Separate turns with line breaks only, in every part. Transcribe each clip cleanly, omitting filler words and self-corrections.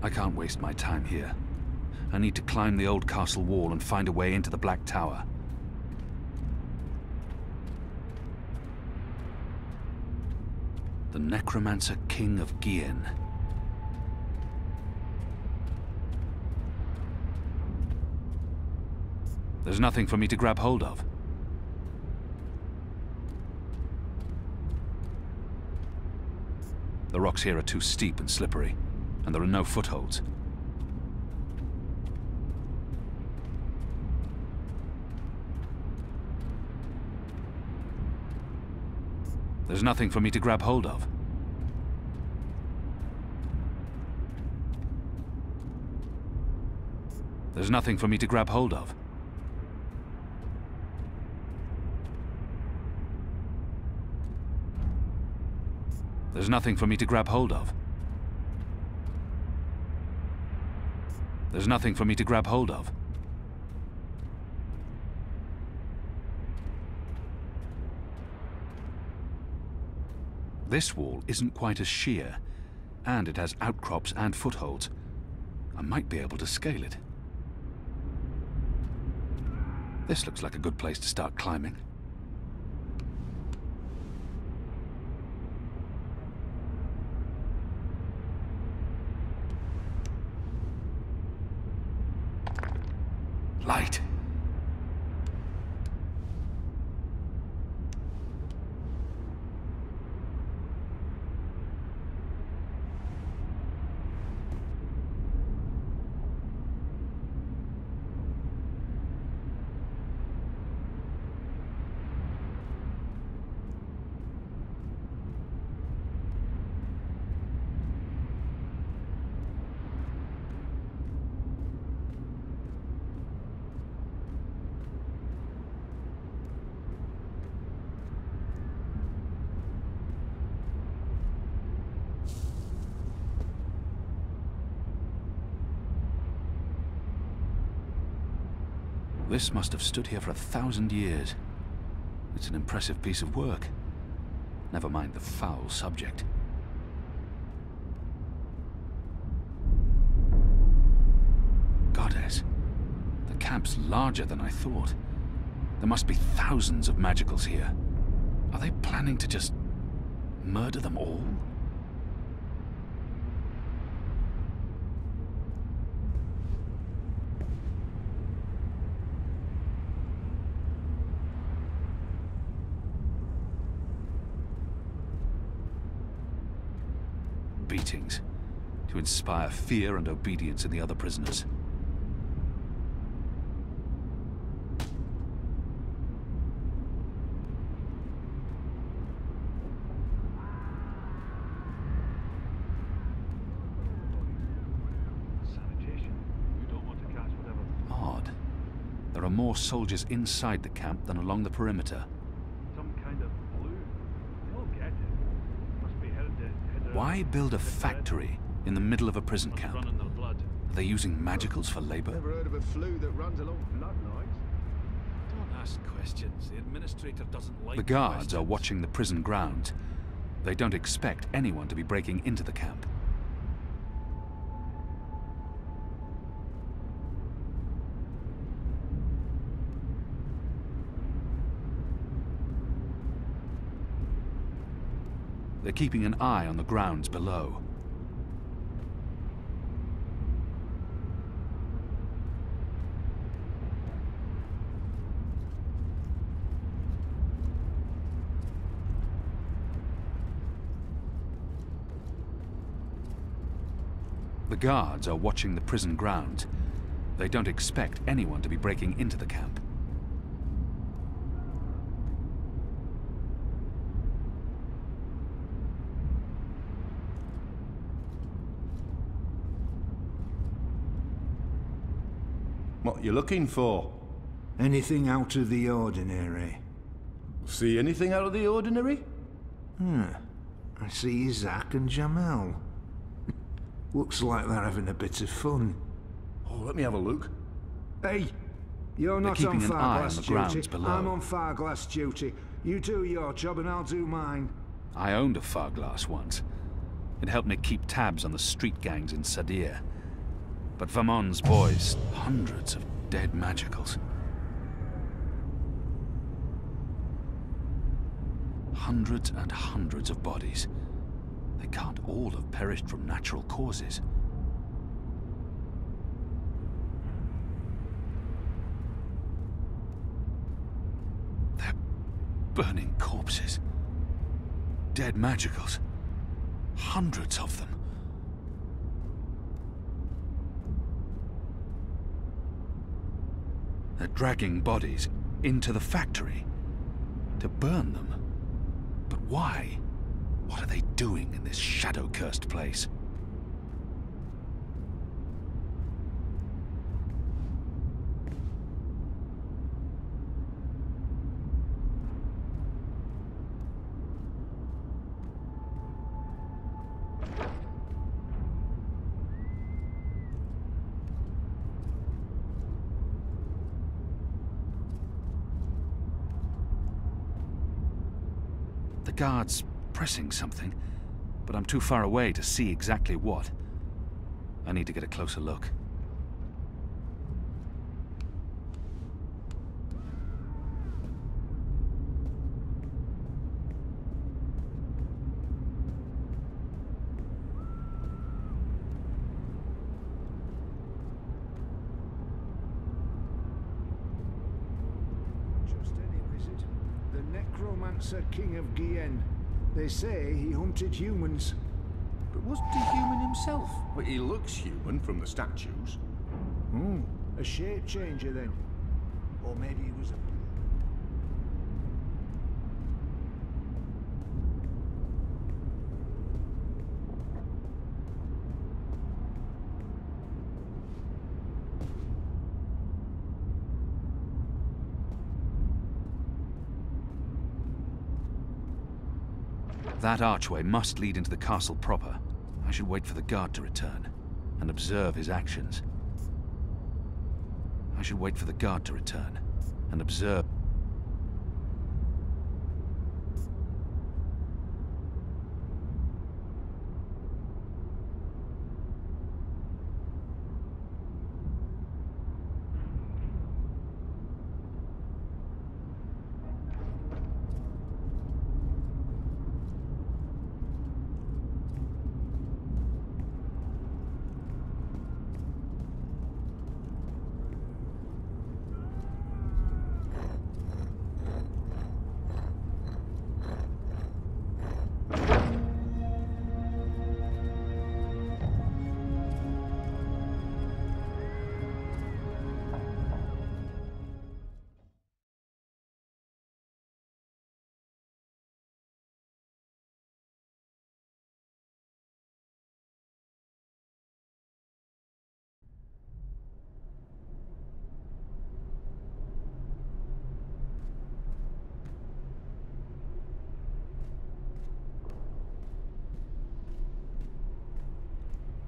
I can't waste my time here. I need to climb the old castle wall and find a way into the Black Tower. The Necromancer King of Gien. There's nothing for me to grab hold of. The rocks here are too steep and slippery, and there are no footholds. There's nothing for me to grab hold of. There's nothing for me to grab hold of. There's nothing for me to grab hold of. There's nothing for me to grab hold of. This wall isn't quite as sheer, and it has outcrops and footholds. I might be able to scale it. This looks like a good place to start climbing. Light. This must have stood here for 1,000 years. It's an impressive piece of work. Never mind the foul subject. Goddess, the camp's larger than I thought. There must be thousands of magicals here. Are they planning to just murder them all? Beatings to inspire fear and obedience in the other prisoners. Odd. There are more soldiers inside the camp than along the perimeter. Why build a factory in the middle of a prison camp? Are they using magicals for labor?
Never heard of a flu that runs along blood lines.
Don't ask questions. The administrator doesn't like
The guards are watching the prison grounds. They don't expect anyone to be breaking into the camp. They're keeping an eye on the grounds below. The guards are watching the prison grounds. They don't expect anyone to be breaking into the camp.
What you looking for?
Anything out of the ordinary?
See anything out of the ordinary?
I see Zach and Jamel. Looks like they're having a bit of fun.
Oh, let me have a look.
Hey, you're not on
keeping an eye on
Farglass
the grounds
duty.
below.
I'm on Farglass duty. You do your job and I'll do mine.
I owned a Farglass once. It helped me keep tabs on the street gangs in Sadir. But Vamon's boys, hundreds of dead magicals. Hundreds and hundreds of bodies. They can't all have perished from natural causes. They're burning corpses. Dead magicals. Hundreds of them. They're dragging bodies into the factory to burn them. But why? What are they doing in this shadow-cursed place? The guard's pressing something, but I'm too far away to see exactly what. I need to get a closer look.
Just any wizard. The necromancer king of Gien. They say he hunted humans.
But wasn't he human himself? Well, he looks human from the statues.
A shape changer then. Or maybe he was a...
That archway must lead into the castle proper. I should wait for the guard to return and observe his actions. I should wait for the guard to return and observe...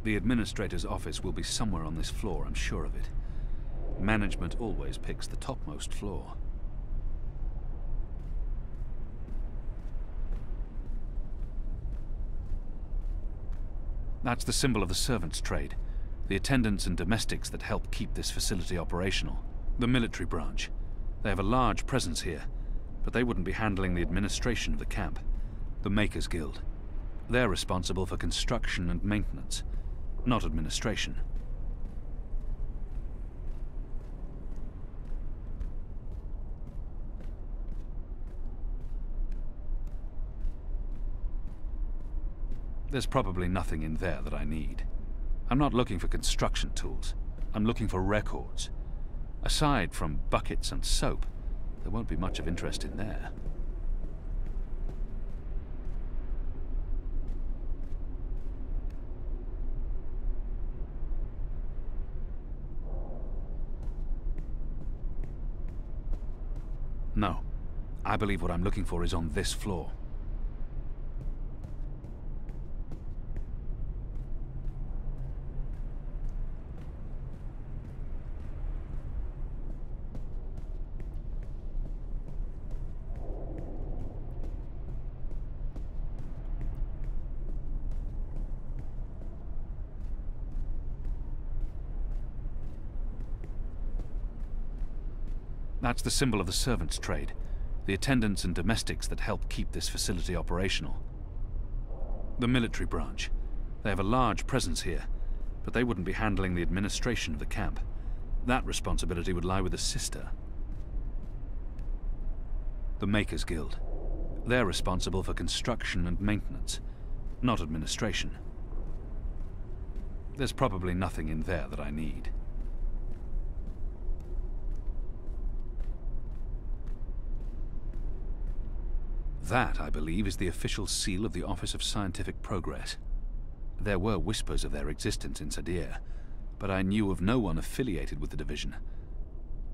The administrator's office will be somewhere on this floor, I'm sure of it. Management always picks the topmost floor. That's the symbol of the servants' trade. The attendants and domestics that help keep this facility operational. The military branch. They have a large presence here, but they wouldn't be handling the administration of the camp. The Makers Guild. They're responsible for construction and maintenance, not administration. There's probably nothing in there that I need. I'm not looking for construction tools. I'm looking for records. Aside from buckets and soap, there won't be much of interest in there. No. I believe what I'm looking for is on this floor. That's the symbol of the servants' trade, the attendants and domestics that help keep this facility operational. The military branch. They have a large presence here, but they wouldn't be handling the administration of the camp. That responsibility would lie with a sister. The Makers Guild. They're responsible for construction and maintenance, not administration. There's probably nothing in there that I need. That, I believe, is the official seal of the Office of Scientific Progress. There were whispers of their existence in Sadir, but I knew of no one affiliated with the division.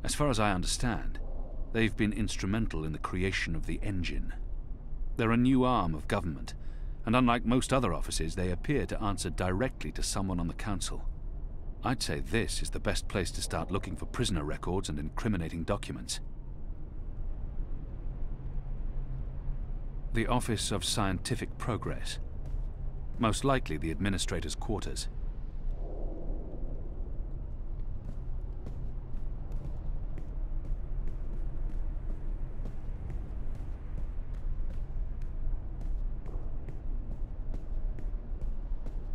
As far as I understand, they've been instrumental in the creation of the engine. They're a new arm of government, and unlike most other offices, they appear to answer directly to someone on the council. I'd say this is the best place to start looking for prisoner records and incriminating documents. The Office of Scientific Progress. Most likely the administrator's quarters.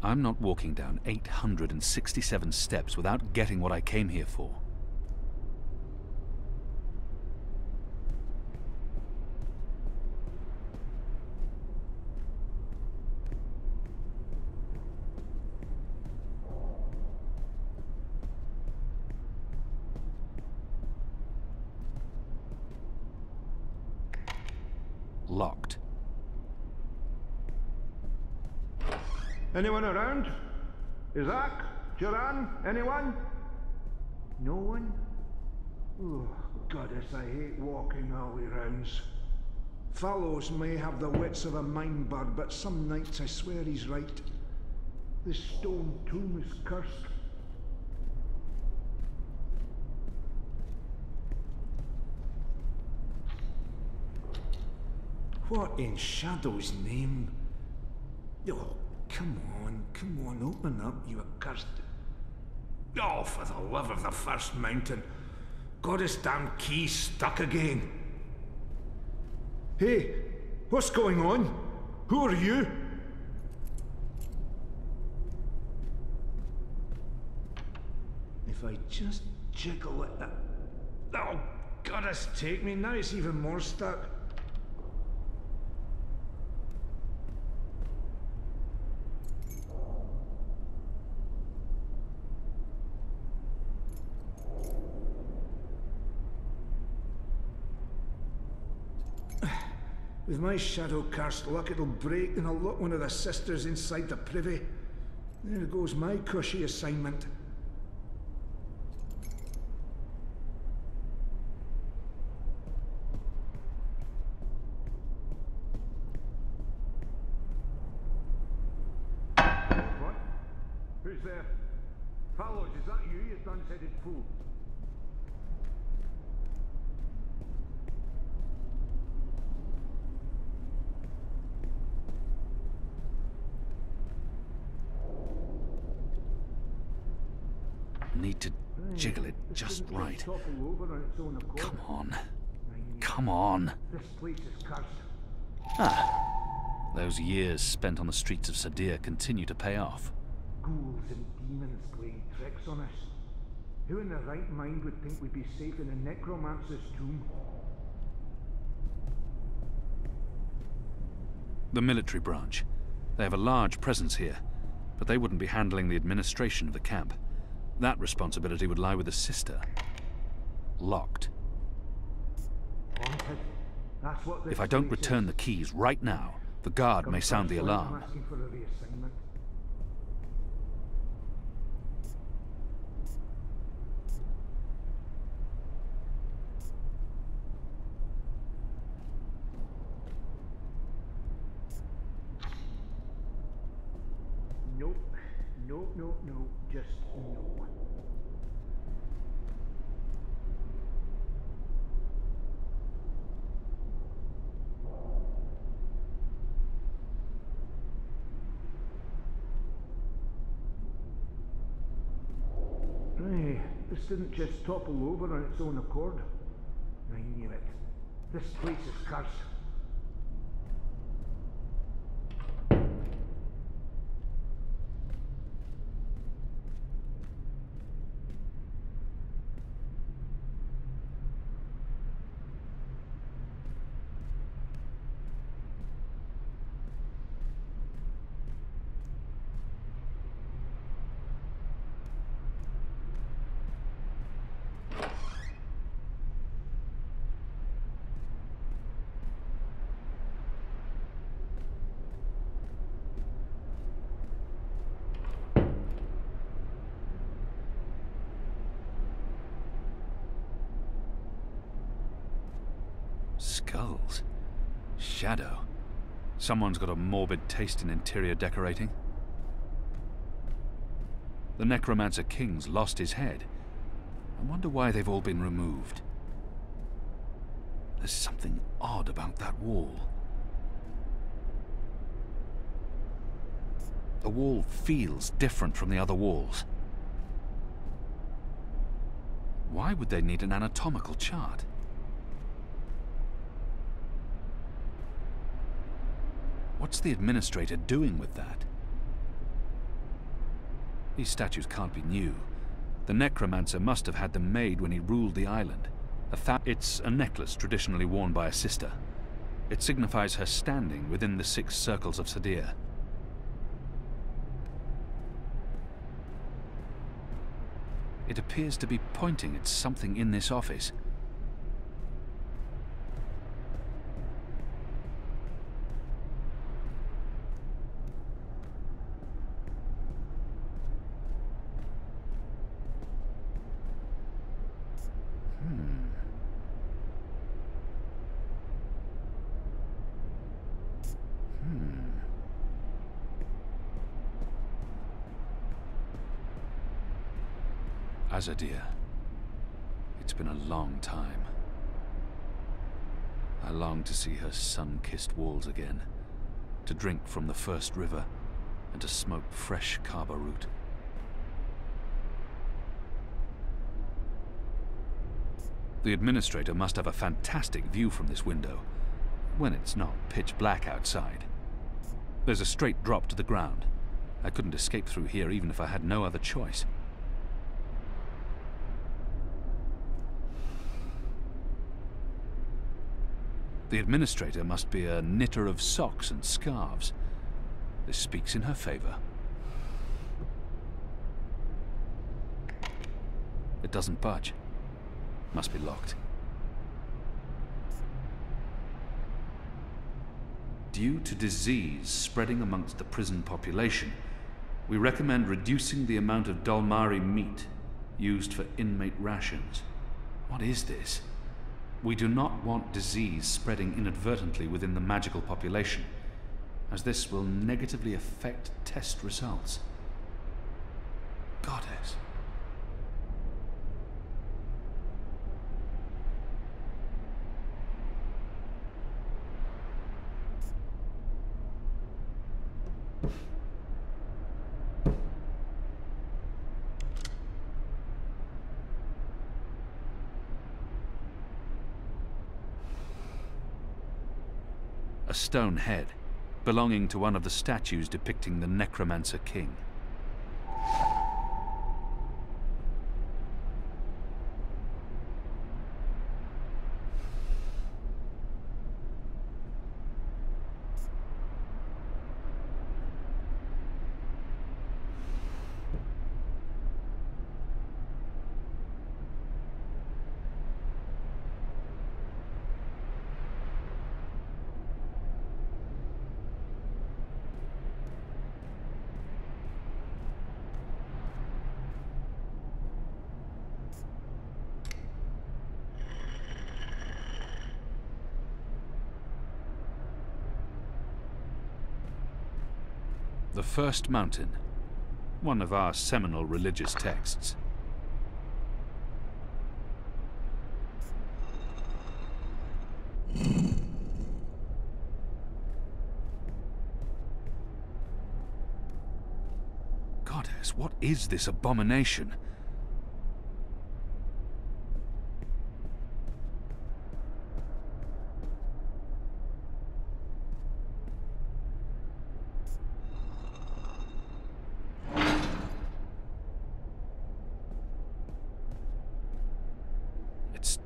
I'm not walking down 867 steps without getting what I came here for. Locked.
Anyone around? Isaac? Joran? Anyone? No one? Oh, goddess, I hate walking alley rounds. Fellows may have the wits of a mine bird, but some nights I swear he's right. This stone tomb is cursed. What in Shadow's name? Oh, come on, open up, you accursed... Oh, for the love of the first mountain. Got his damn key stuck again. Hey, what's going on? Who are you? If I just jiggle it... Oh, goddess take me, now it's even more stuck. With my shadow-cursed luck, it'll break and I'll lock one of the sisters inside the privy. There goes my cushy assignment. What? Who's there? Fellows, is that you dun-headed fool?
Need to jiggle it just right. Come on. Come on.
This place is cursed.
Ah. Those years spent on the streets of Sadir continue to pay off.
Ghouls and demons playing tricks on us. Who in their right mind would think we'd be safe in a necromancer's tomb?
The military branch. They have a large presence here, but they wouldn't be handling the administration of the camp. That responsibility would lie with a sister. Locked.
Haunted. That's what this
If I don't
place
return
is.
the keys right now, the guard may sound the
I'm
alarm.
asking for a reassignment. Nope. No. Just no. Hey, this didn't just topple over on its own accord. This place is cursed.
Skulls. Shadow. Someone's got a morbid taste in interior decorating. The Necromancer King's lost his head. I wonder why they've all been removed. There's something odd about that wall. The wall feels different from the other walls. Why would they need an anatomical chart? What's the administrator doing with that? These statues can't be new. The necromancer must have had them made when he ruled the island. It's a necklace traditionally worn by a sister. It signifies her standing within the 6 circles of Sadir. It appears to be pointing at something in this office. Azadir. It's been a long time. I long to see her sun-kissed walls again, to drink from the first river, and to smoke fresh kaba root. The administrator must have a fantastic view from this window, when it's not pitch black outside. There's a straight drop to the ground. I couldn't escape through here even if I had no other choice. The administrator must be a knitter of socks and scarves. This speaks in her favor. It doesn't budge. Must be locked. Due to disease spreading amongst the prison population, we recommend reducing the amount of Dolmari meat used for inmate rations. What is this? We do not want disease spreading inadvertently within the magical population, as this will negatively affect test results. Goddess. A stone head, belonging to one of the statues depicting the Necromancer King. The First Mountain, one of our seminal religious texts. Goddess, what is this abomination?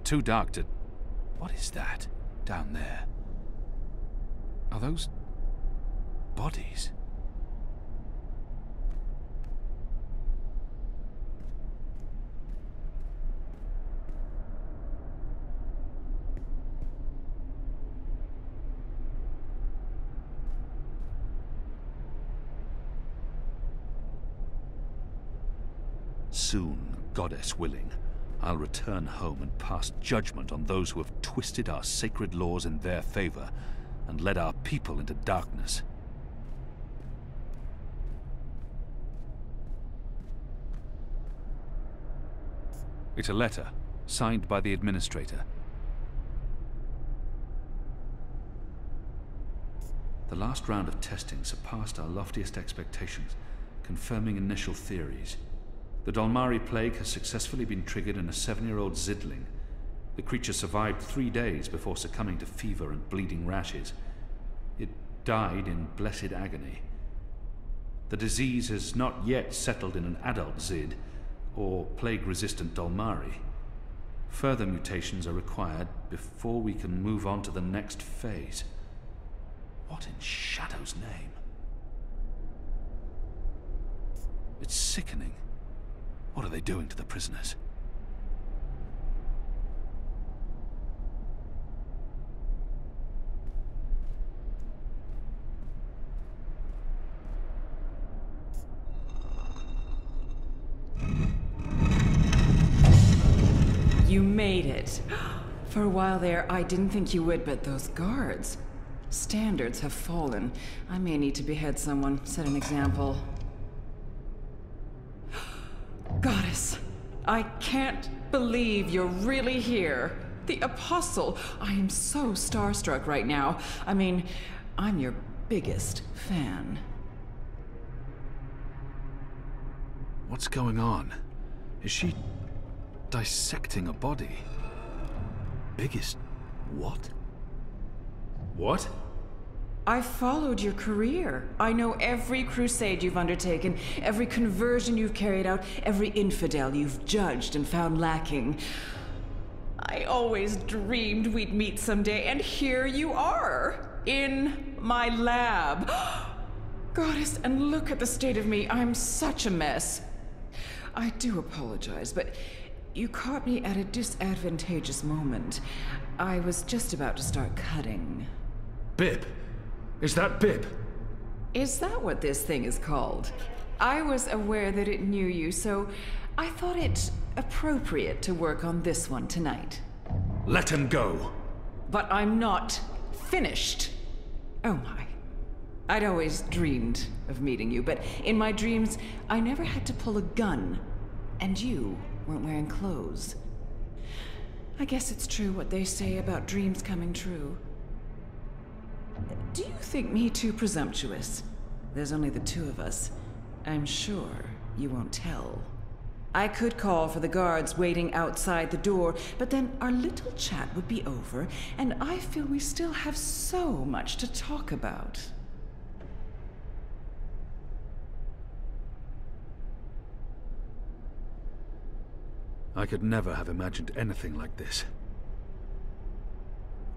too dark to... What is that down there? Are those bodies? Soon, goddess willing, I'll return home and pass judgment on those who have twisted our sacred laws in their favor and led our people into darkness. It's a letter, signed by the administrator. The last round of testing surpassed our loftiest expectations, confirming initial theories. The Dolmari plague has successfully been triggered in a 7-year-old Zidling. The creature survived 3 days before succumbing to fever and bleeding rashes. It died in blessed agony. The disease has not yet settled in an adult Zid, or plague-resistant Dolmari. Further mutations are required before we can move on to the next phase. What in Shadow's name? It's sickening. What are they doing to the prisoners?
You made it. For a while there, I didn't think you would, but those guards. Standards have fallen. I may need to behead someone, set an example. Goddess, I can't believe you're really here. The Apostle. I am so starstruck right now. I mean, I'm your biggest fan.
What's going on? Is she dissecting a body? Biggest what? What?
I've followed your career. I know every crusade you've undertaken, every conversion you've carried out, every infidel you've judged and found lacking. I always dreamed we'd meet someday, and here you are, in my lab. Goddess, and look at the state of me. I'm such a mess. I do apologize, but you caught me at a disadvantageous moment. I was just about to start cutting.
Bib! Is that Bib?
Is that what this thing is called? I was aware that it knew you, so I thought it appropriate to work on this one tonight.
Let him go!
But I'm not finished. Oh my. I'd always dreamed of meeting you, but in my dreams, I never had to pull a gun. And you weren't wearing clothes. I guess it's true what they say about dreams coming true. Do you think me too presumptuous? There's only the two of us. I'm sure you won't tell. I could call for the guards waiting outside the door, but then our little chat would be over, and I feel we still have so much to talk about.
I could never have imagined anything like this.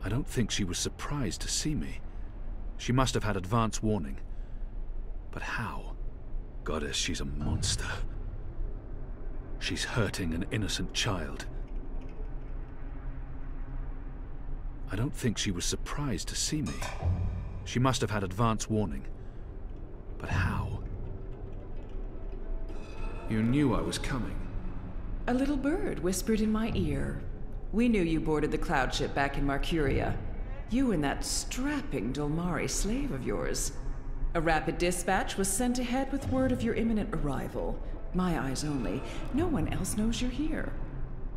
I don't think she was surprised to see me. She must have had advance warning. But how? Goddess, she's a monster. She's hurting an innocent child. I don't think she was surprised to see me. She must have had advance warning. But how? You knew I was coming.
A little bird whispered in my ear. We knew you boarded the cloud ship back in Marcuria. You and that strapping Dolmari slave of yours. A rapid dispatch was sent ahead with word of your imminent arrival. My eyes only. No one else knows you're here.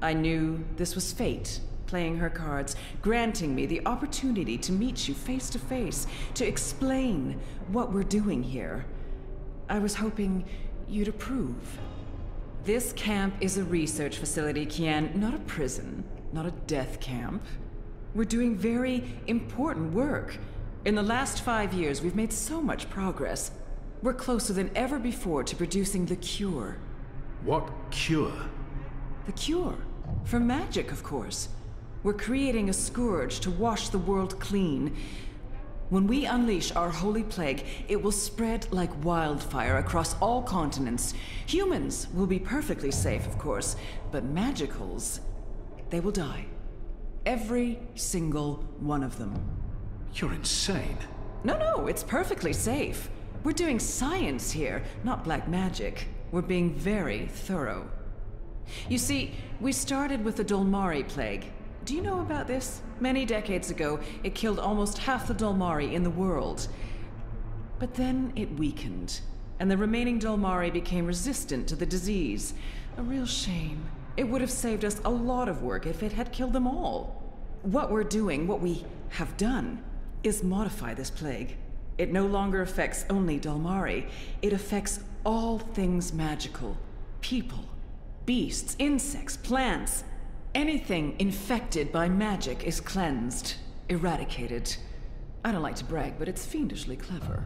I knew this was fate, playing her cards, granting me the opportunity to meet you face to face, to explain what we're doing here. I was hoping you'd approve. This camp is a research facility, Kian, not a prison, not a death camp. We're doing very important work. In the last 5 years, we've made so much progress. We're closer than ever before to producing the cure.
What cure?
The cure. For magic, of course. We're creating a scourge to wash the world clean. When we unleash our holy plague, it will spread like wildfire across all continents. Humans will be perfectly safe, of course, but magicals, they will die. Every single one of them.
You're insane.
No, it's perfectly safe. We're doing science here, not black magic. We're being very thorough. You see, we started with the Dolmari plague. Do you know about this? Many decades ago, it killed almost half the Dolmari in the world. But then it weakened, and the remaining Dolmari became resistant to the disease. A real shame. It would have saved us a lot of work if it had killed them all. What we're doing, what we have done, is modify this plague. It no longer affects only Dolmari. It affects all things magical. People, beasts, insects, plants. Anything infected by magic is cleansed, eradicated. I don't like to brag, but it's fiendishly clever.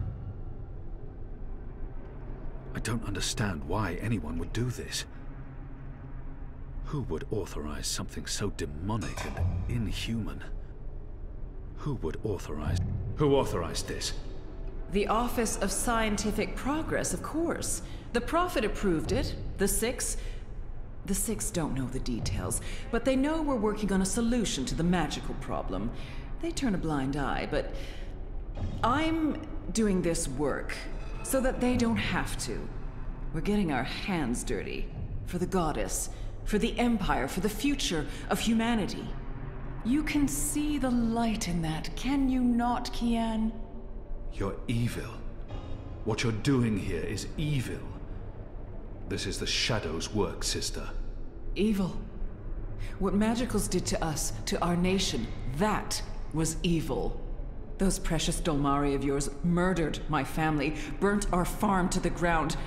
I don't understand why anyone would do this. Who would authorize something so demonic and inhuman? Who would authorize... Who authorized this?
The Office of Scientific Progress, of course. The Prophet approved it. The Six don't know the details, but they know we're working on a solution to the magical problem. They turn a blind eye, but I'm doing this work so that they don't have to. We're getting our hands dirty. For the Goddess, for the Empire, for the future of humanity. You can see the light in that, can you not, Kian?
You're evil. What you're doing here is evil. This is the Shadow's work, sister.
Evil. What magicals did to us, to our nation, that was evil. Those precious Dolmari of yours murdered my family, burnt our farm to the ground.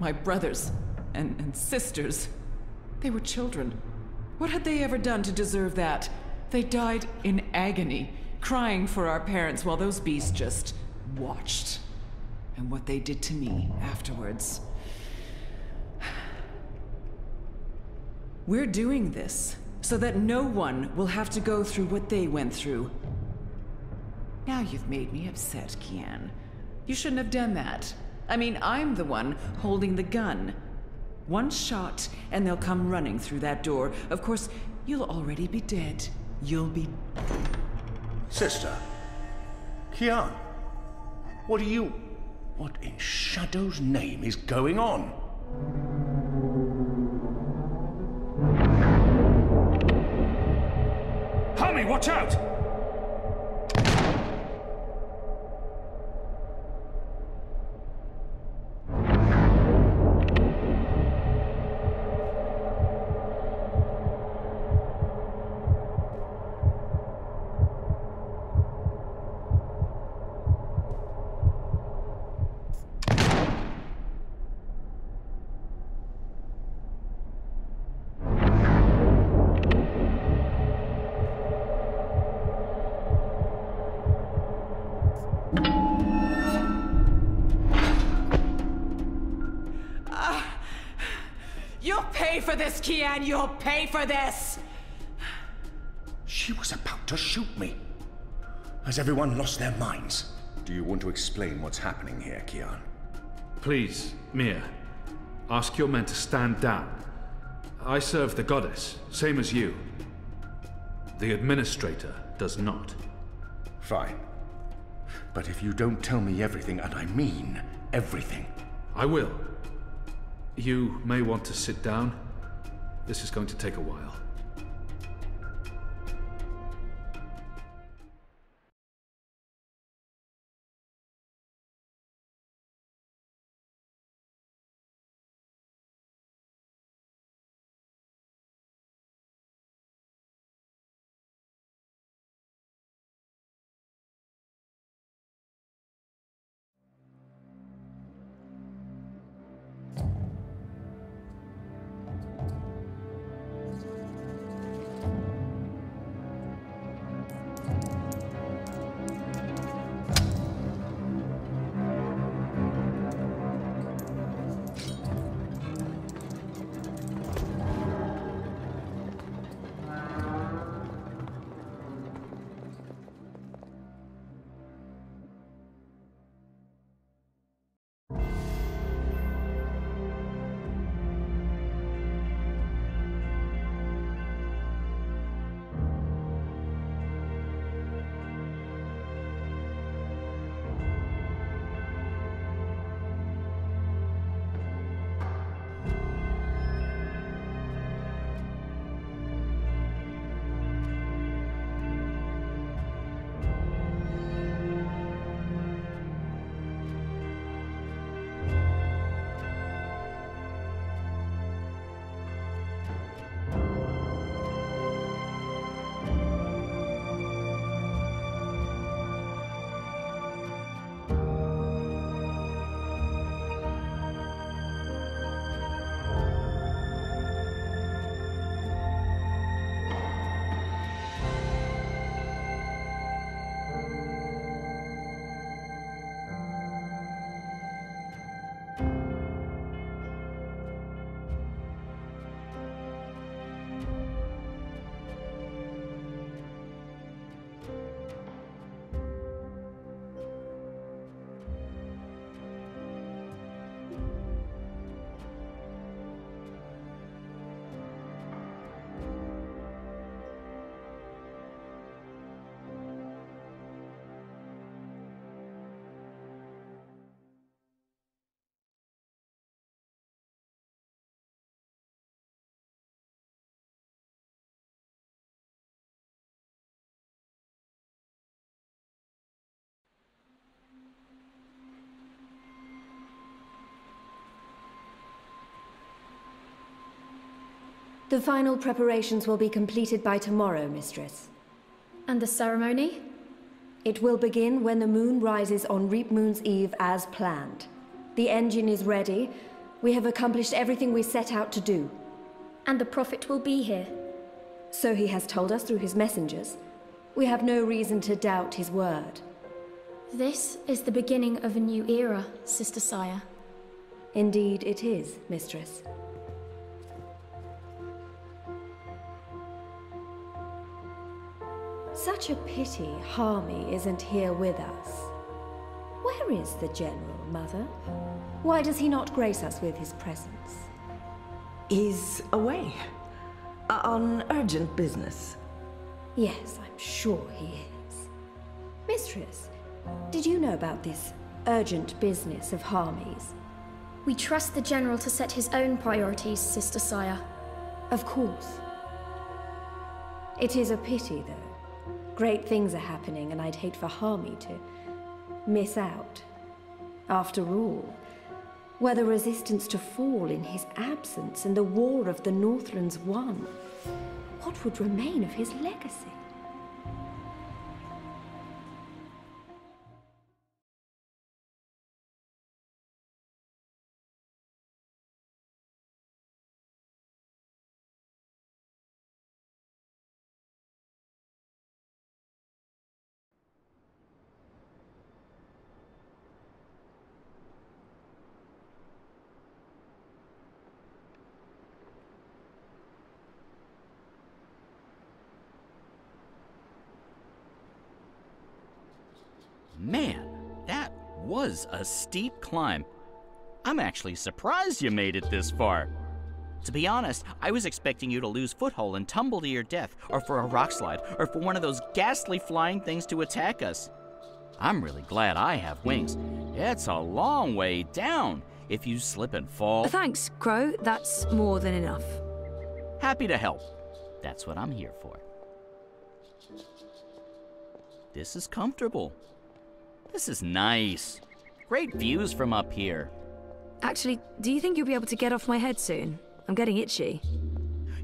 My brothers and sisters. They were children. What had they ever done to deserve that? They died in agony, crying for our parents while those beasts just watched. And what they did to me afterwards. We're doing this so that no one will have to go through what they went through. Now you've made me upset, Kian. You shouldn't have done that. I mean, I'm the one holding the gun. One shot, and they'll come running through that door. Of course, you'll already be dead. You'll be...
Sister. Kian. What in Shadow's name is going on?
Tommy, watch out!
You'll pay for this, Kian! You'll pay for this!
She was about to shoot me. Has everyone lost their minds? Do you want to explain what's happening here, Kian?
Please, Mia. Ask your men to stand down. I serve the Goddess, same as you. The Administrator does not.
Fine. But if you don't tell me everything, and I mean everything...
I will. You may want to sit down. This is going to take a while.
The final preparations will be completed by tomorrow, Mistress.
And the ceremony?
It will begin when the moon rises on Reap Moon's Eve as planned. The engine is ready. We have accomplished everything we set out to do.
And the Prophet will be here.
So he has told us through his messengers. We have no reason to doubt his word.
This is the beginning of a new era, Sister Saya.
Indeed it is, Mistress. Such a pity Harmy isn't here with us. Where is the General, Mother? Why does he not grace us with his presence?
He's away. On urgent business.
Yes, I'm sure he is. Mistress, did you know about this urgent business of Harmy's?
We trust the General to set his own priorities, Sister Saya.
Of course. It is a pity, though. Great things are happening, and I'd hate for Harmy to miss out. After all, were the resistance to fall in his absence and the war of the Northlands won, what would remain of his legacy?
Man, that was a steep climb. I'm actually surprised you made it this far. To be honest, I was expecting you to lose foothold and tumble to your death, or for a rock slide, or for one of those ghastly flying things to attack us. I'm really glad I have wings. It's a long way down if you slip and fall.
Thanks, Crow. That's more than enough.
Happy to help. That's what I'm here for. This is comfortable. This is nice. Great views from up here.
Actually, do you think you'll be able to get off my head soon? I'm getting itchy.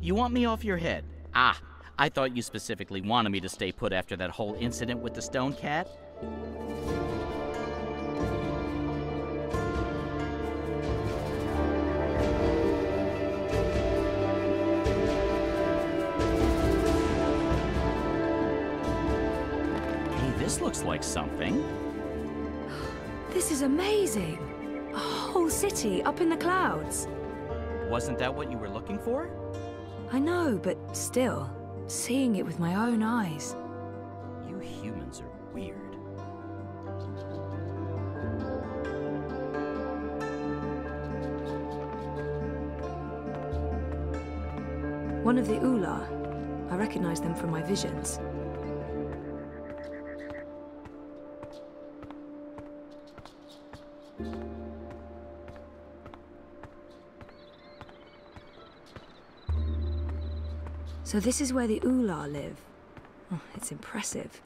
You want me off your head? Ah, I thought you specifically wanted me to stay put after that whole incident with the stone cat. Hey, this looks like something.
This is amazing. A whole city up in the clouds.
Wasn't that what you were looking for?
I know, but still, seeing it with my own eyes.
You humans are weird.
One of the Ula. I recognize them from my visions. So this is where the Ula live. Oh, it's impressive.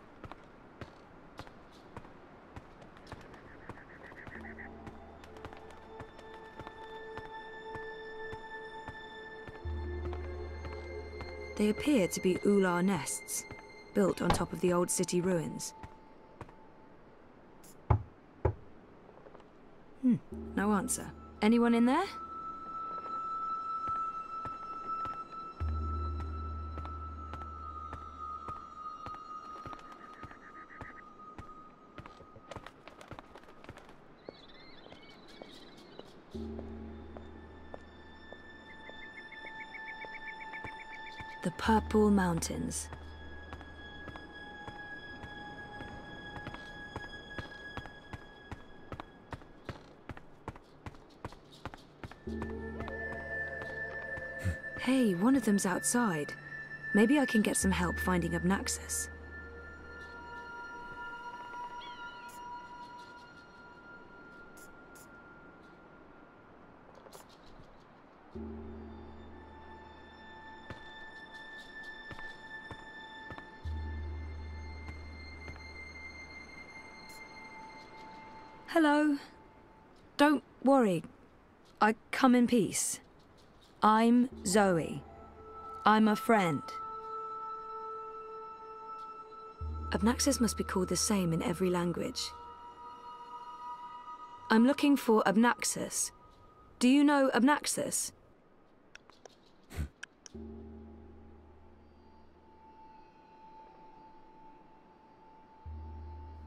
They appear to be Ula nests, built on top of the old city ruins. No answer. Anyone in there? The Purple Mountains. Hey, one of them's outside. Maybe I can get some help finding Obnaxus. Hello. Don't worry. I come in peace. I'm Zoe. I'm a friend. Abnaxus must be called the same in every language. I'm looking for Abnaxus. Do you know Abnaxus?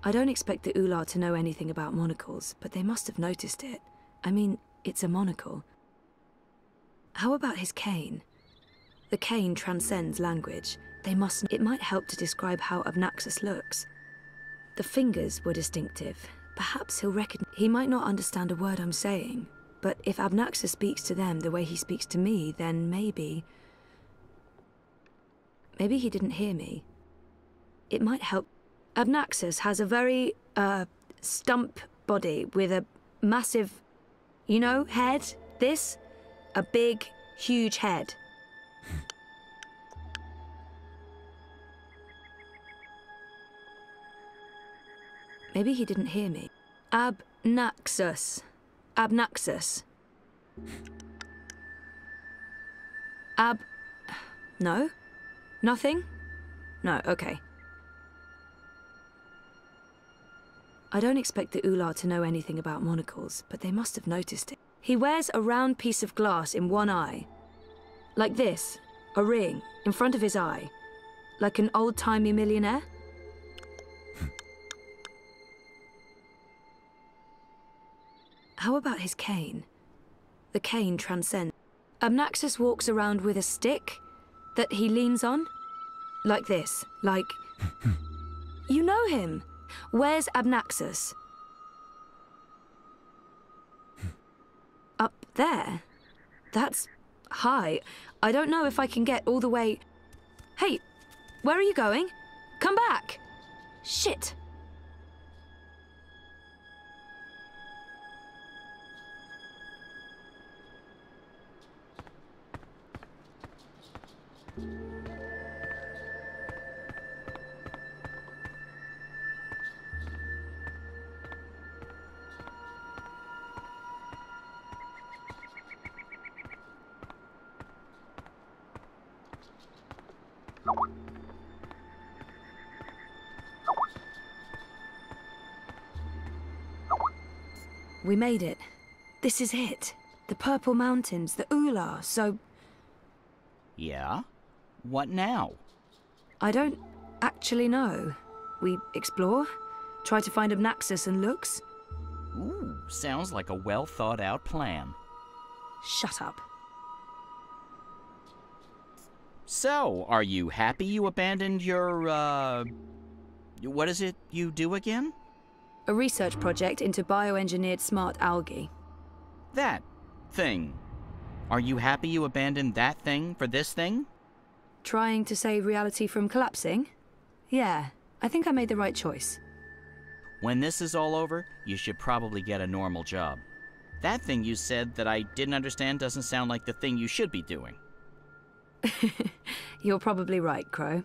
I don't expect the Ular to know anything about monocles, but they must have noticed it. I mean, it's a monocle. How about his cane? The cane transcends language. It might help to describe how Abnaxus looks. The fingers were distinctive. Perhaps he'll recognize. He might not understand a word I'm saying, but if Abnaxus speaks to them the way he speaks to me, then maybe he didn't hear me. It might help. Abnaxus has a very, stump body with a massive, you know, head? This? A big, huge head. Maybe he didn't hear me. Abnaxus. Abnaxus. No? Nothing? No, okay. I don't expect the Ular to know anything about monocles, but they must have noticed it. He wears a round piece of glass in one eye. Like this, a ring, in front of his eye. Like an old-timey millionaire. How about his cane? The cane transcends. Abnaxus walks around with a stick that he leans on. Like this, like... You know him. Where's Abnaxus? Up there? That's high. I don't know if I can get all the way... Hey, where are you going? Come back! Shit! We made it. This is it. The Purple Mountains, the Ular, so...
Yeah? What now?
I don't actually know. We explore, try to find Abnaxus and Lux.
Ooh, sounds like a well-thought-out plan.
Shut up.
So, are you happy you abandoned your, what is it you do again?
A research project into bioengineered smart algae.
That thing. Are you happy you abandoned that thing for this thing?
Trying to save reality from collapsing? Yeah, I think I made the right choice.
When this is all over, you should probably get a normal job. That thing you said that I didn't understand doesn't sound like the thing you should be doing.
You're probably right, Crow.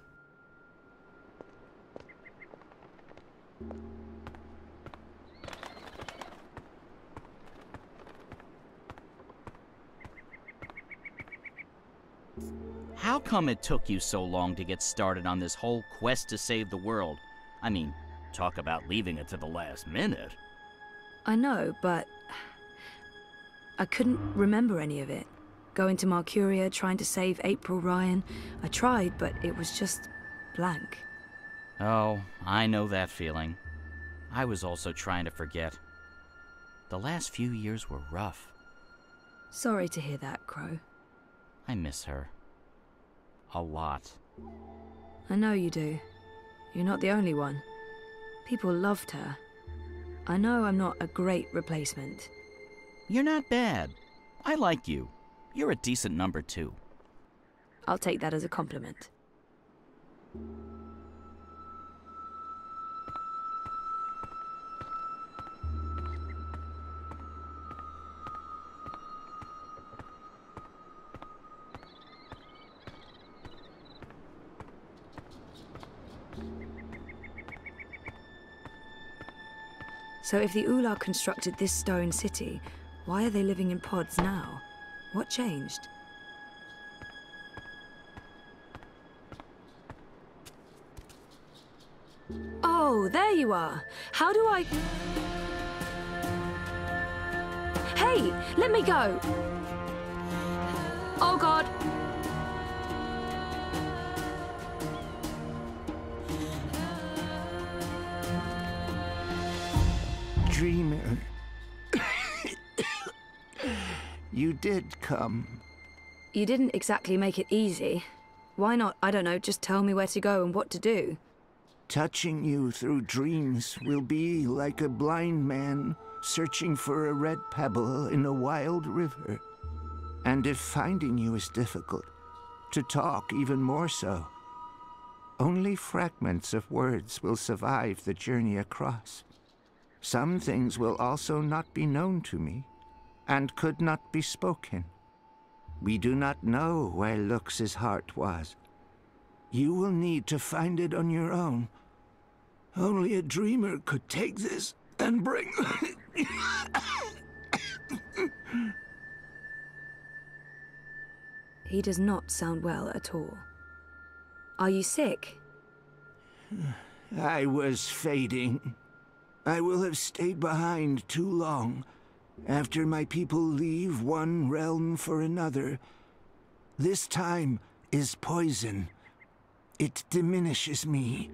How come it took you so long to get started on this whole quest to save the world? I mean, talk about leaving it to the last minute.
I know, but I couldn't remember any of it. Going to Marcuria, trying to save April Ryan. I tried, but it was just blank.
Oh, I know that feeling. I was also trying to forget. The last few years were rough.
Sorry to hear that, Crow.
I miss her. A lot.
I know you do. You're not the only one. People loved her. I know I'm not a great replacement.
You're not bad. I like you. You're a decent number 2.
I'll take that as a compliment. So if the Ular constructed this stone city, why are they living in pods now? What changed? Oh, there you are. How do I... Hey, let me go! Oh, God.
Dreamer. You did come.
You didn't exactly make it easy. Why not, I don't know, just tell me where to go and what to do?
Touching you through dreams will be like a blind man searching for a red pebble in a wild river. And if finding you is difficult, to talk even more so. Only fragments of words will survive the journey across. Some things will also not be known to me, and could not be spoken. We do not know where Lux's heart was. You will need to find it on your own. Only a dreamer could take this and bring...
He does not sound well at all. Are you sick?
I was fading. I will have stayed behind too long. After my people leave one realm for another, this time is poison. It diminishes me.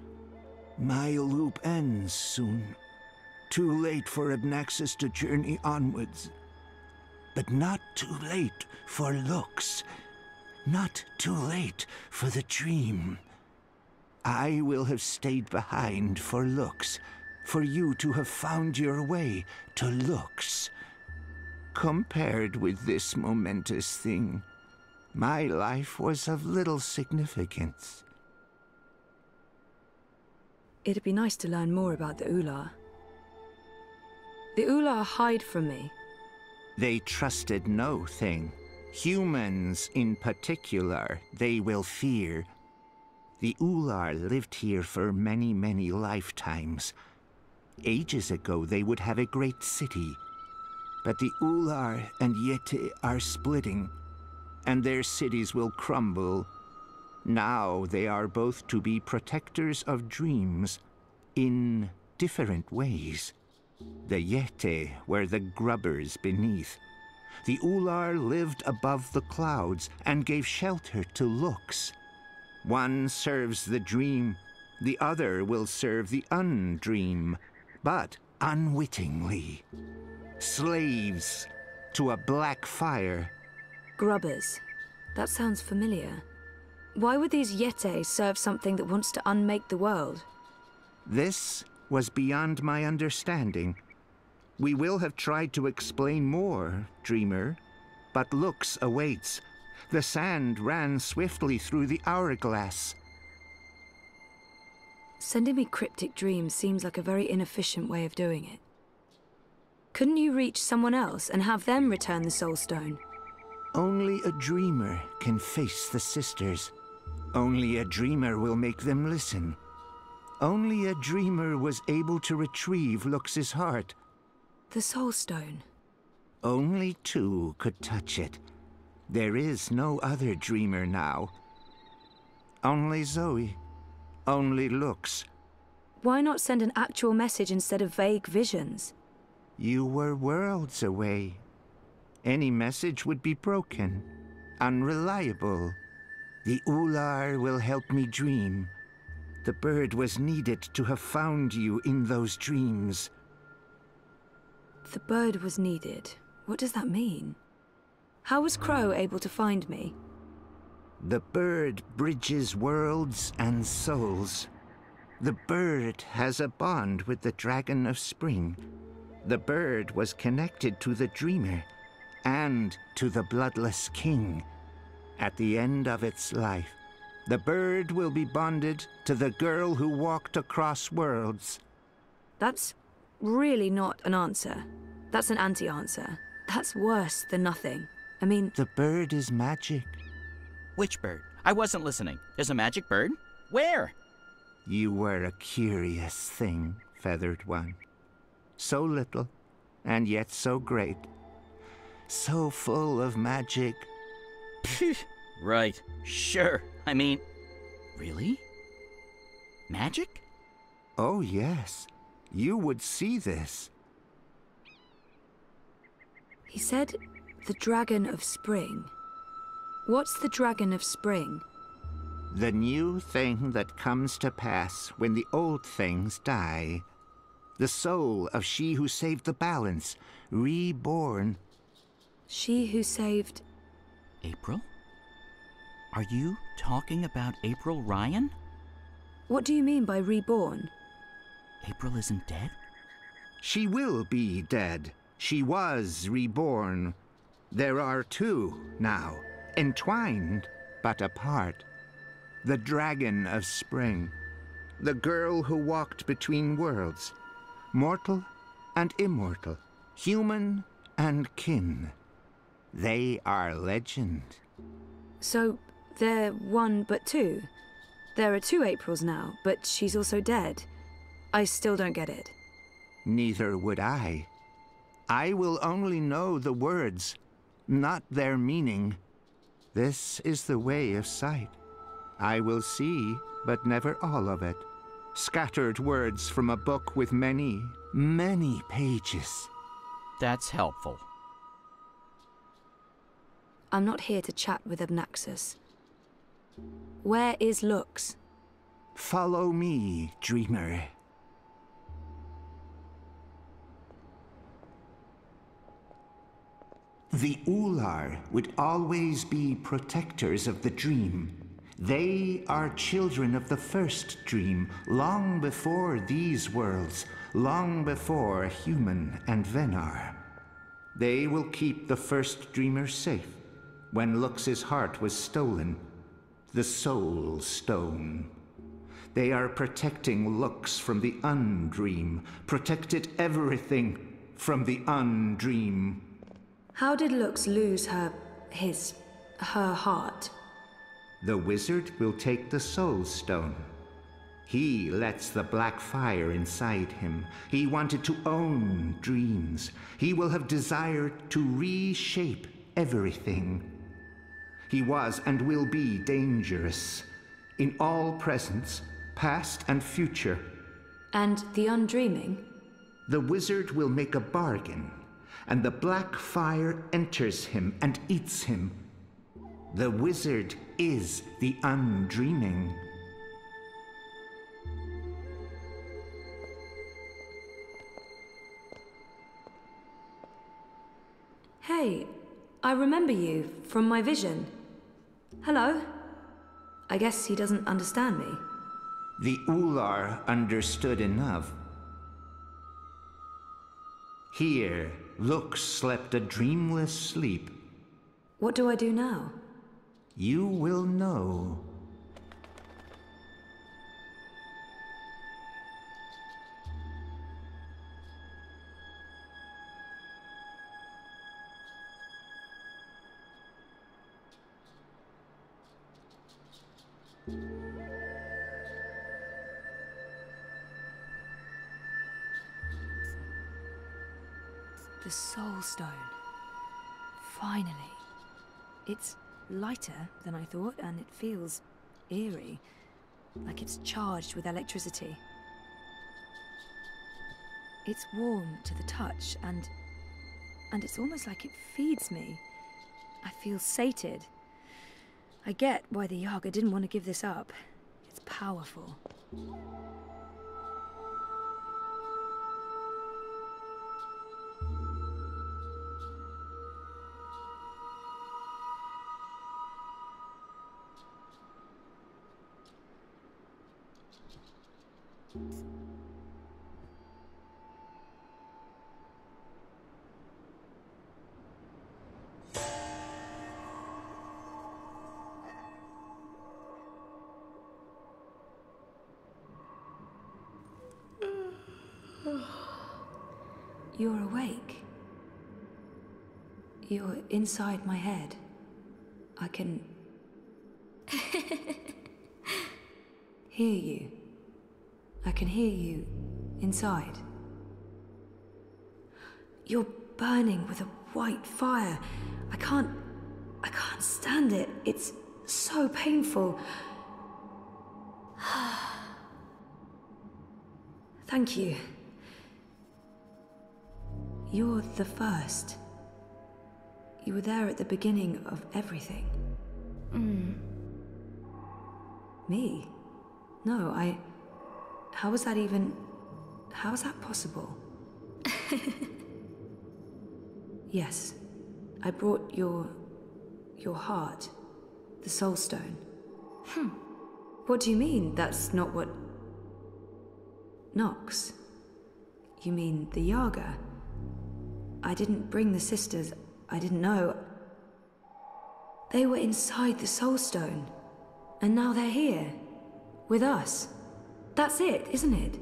My loop ends soon. Too late for Abnaxis to journey onwards. But not too late for Lux. Not too late for the dream. I will have stayed behind for Lux, for you to have found your way to Lux. Compared with this momentous thing, my life was of little significance.
It'd be nice to learn more about the Ular. The Ular hide from me.
They trusted no thing. Humans in particular, they will fear. The Ular lived here for many, many lifetimes. Ages ago, they would have a great city. But the Ular and Yeti are splitting, and their cities will crumble. Now they are both to be protectors of dreams in different ways. The Yeti were the grubbers beneath. The Ular lived above the clouds and gave shelter to Lux. One serves the dream, the other will serve the undream, but unwittingly. Slaves to a black fire.
Grubbers. That sounds familiar. Why would these Yeti serve something that wants to unmake the world?
This was beyond my understanding. We will have tried to explain more, Dreamer, but Lux awaits. The sand ran swiftly through the hourglass.
Sending me cryptic dreams seems like a very inefficient way of doing it. Couldn't you reach someone else and have them return the Soul Stone?
Only a dreamer can face the sisters. Only a dreamer will make them listen. Only a dreamer was able to retrieve Lux's heart.
The Soul Stone.
Only two could touch it. There is no other dreamer now. Only Zoe. Only Lux.
Why not send an actual message instead of vague visions?
You were worlds away. Any message would be broken, unreliable. The Ular will help me dream. The bird was needed to have found you in those dreams.
The bird was needed. What does that mean? How was Crow able to find me?
The bird bridges worlds and souls. The bird has a bond with the Dragon of Spring. The bird was connected to the Dreamer and to the Bloodless King. At the end of its life, the bird will be bonded to the girl who walked across worlds.
That's really not an answer. That's an anti-answer. That's worse than nothing. I mean...
The bird is magic.
Which bird? I wasn't listening. There's a magic bird? Where?
You were a curious thing, Feathered One. So little, and yet so great. So full of magic.
Right. Sure. I mean... Really? Magic?
Oh, yes. You would see this.
He said the Dragon of Spring. What's the Dragon of Spring?
The new thing that comes to pass when the old things die. The soul of she who saved the balance, reborn.
She who saved...
April? Are you talking about April Ryan?
What do you mean by reborn?
April isn't dead?
She will be dead. She was reborn. There are two now, entwined but apart. The Dragon of Spring. The girl who walked between worlds. Mortal and immortal. Human and kin. They are legend.
So, they're one but two? There are two Aprils now, but she's also dead. I still don't get it.
Neither would I. I will only know the words, not their meaning. This is the way of sight. I will see, but never all of it. Scattered words from a book with many, many pages.
That's helpful.
I'm not here to chat with Obnaxus. Where is Lux?
Follow me, dreamer. The Ular would always be protectors of the dream. They are children of the first dream, long before these worlds, long before human and Venar. They will keep the first dreamer safe. When Lux's heart was stolen, the Soul Stone. They are protecting Lux from the Undream, protected everything from the Undream.
How did Lux lose her heart?
The wizard will take the Soul Stone. He lets the black fire inside him. He wanted to own dreams. He will have desired to reshape everything. He was and will be dangerous in all presence, past and future.
And the Undreaming?
The wizard will make a bargain, and the black fire enters him and eats him. The wizard is the Undreaming.
Hey, I remember you from my vision. Hello? I guess he doesn't understand me.
The Ular understood enough. Here, Lux slept a dreamless sleep.
What do I do now?
You will know.
The Soul Stone. Finally. It's lighter than I thought, and it feels eerie, like it's charged with electricity. It's warm to the touch, and it's almost like it feeds me. I feel sated. I get why the Yaga didn't want to give this up. It's powerful. You're awake. You're inside my head. I can hear you. I can hear you inside. You're burning with a white fire. I can't stand it. It's so painful. Thank you. You're the first. You were there at the beginning of everything. Me? No, how was that even... How is that possible? Yes, I brought your heart, the Soul Stone. What do you mean that's not what... Nox? You mean the Yaga? I didn't bring the sisters. I didn't know. They were inside the Soul Stone. And now they're here. With us. That's it, isn't it?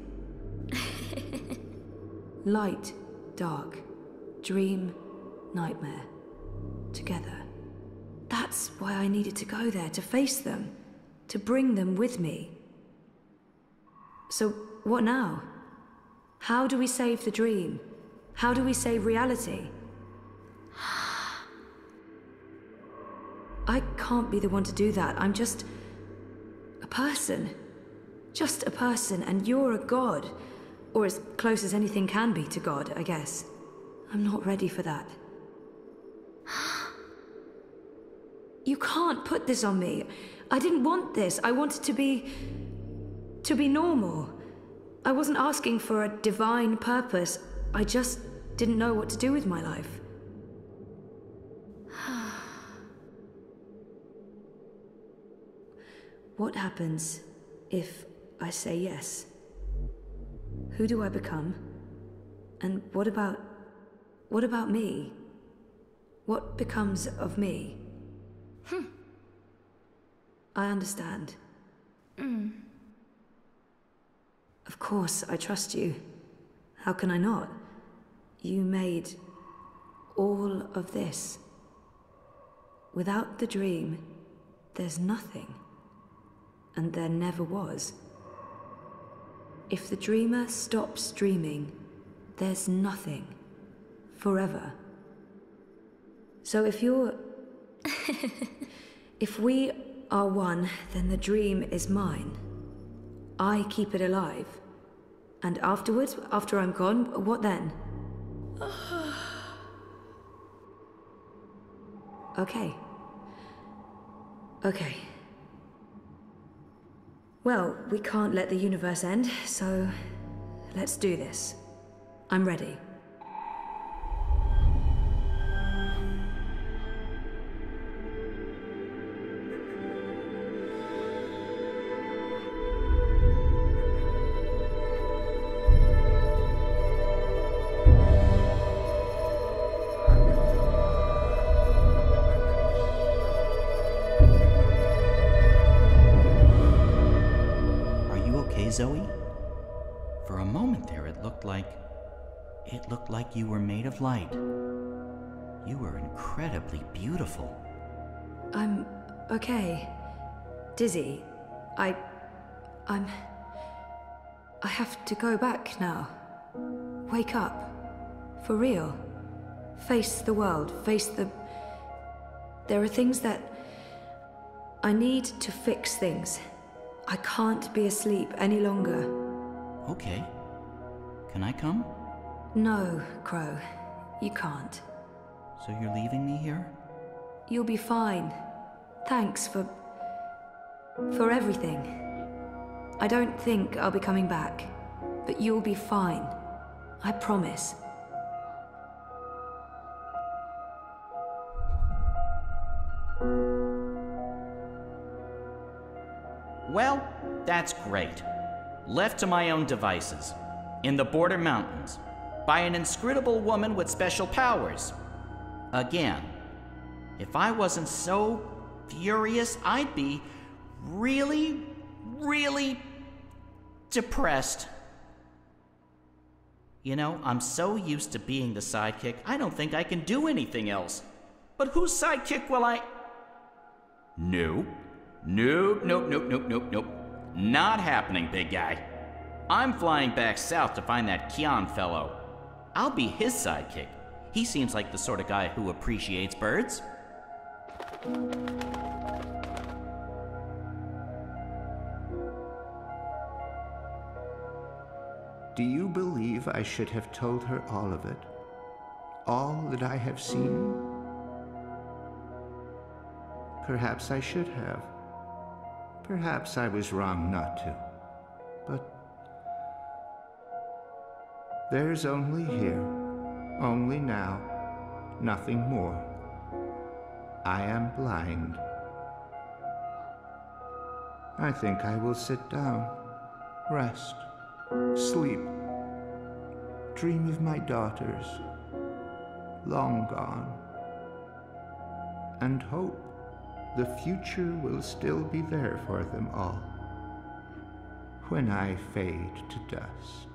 Light, dark, dream, nightmare. Together. That's why I needed to go there, to face them. To bring them with me. So, what now? How do we save the dream? How do we save reality? I can't be the one to do that. I'm just... a person. Just a person, and you're a god. Or as close as anything can be to God, I guess. I'm not ready for that. You can't put this on me. I didn't want this. I wanted to be normal. I wasn't asking for a divine purpose. I just didn't know what to do with my life. What happens if I say yes? Who do I become? And what about me? What becomes of me? I understand. Of course, I trust you. How can I not? You made all of this. Without the dream, there's nothing. And there never was. If the dreamer stops dreaming, there's nothing. Forever. So if you're... if we are one, then the dream is mine. I keep it alive. And afterwards, after I'm gone, what then? Okay. Okay. Well, we can't let the universe end, so let's do this. I'm ready.
Zoe? For a moment there, it looked like you were made of light. You were incredibly beautiful.
I'm okay. Dizzy. I have to go back now. Wake up. For real. Face the world. Face the... There are things that... I need to fix things. I can't be asleep any longer.
Okay. Can I come?
No, Crow. You can't.
So you're leaving me here?
You'll be fine. Thanks for everything. I don't think I'll be coming back, but you'll be fine. I promise.
Well, that's great. Left to my own devices, in the Border Mountains, by an inscrutable woman with special powers. Again, if I wasn't so furious, I'd be really, really depressed. You know, I'm so used to being the sidekick, I don't think I can do anything else. But whose sidekick will I... Nope. Nope. Not happening, big guy. I'm flying back south to find that Kian fellow. I'll be his sidekick. He seems like the sort of guy who appreciates birds.
Do you believe I should have told her all of it? All that I have seen? Perhaps I should have. Perhaps I was wrong not to. But there's only here, only now, nothing more. I am blind. I think I will sit down, rest, sleep, dream of my daughters, long gone, and hope the future will still be there for them all when I fade to dust.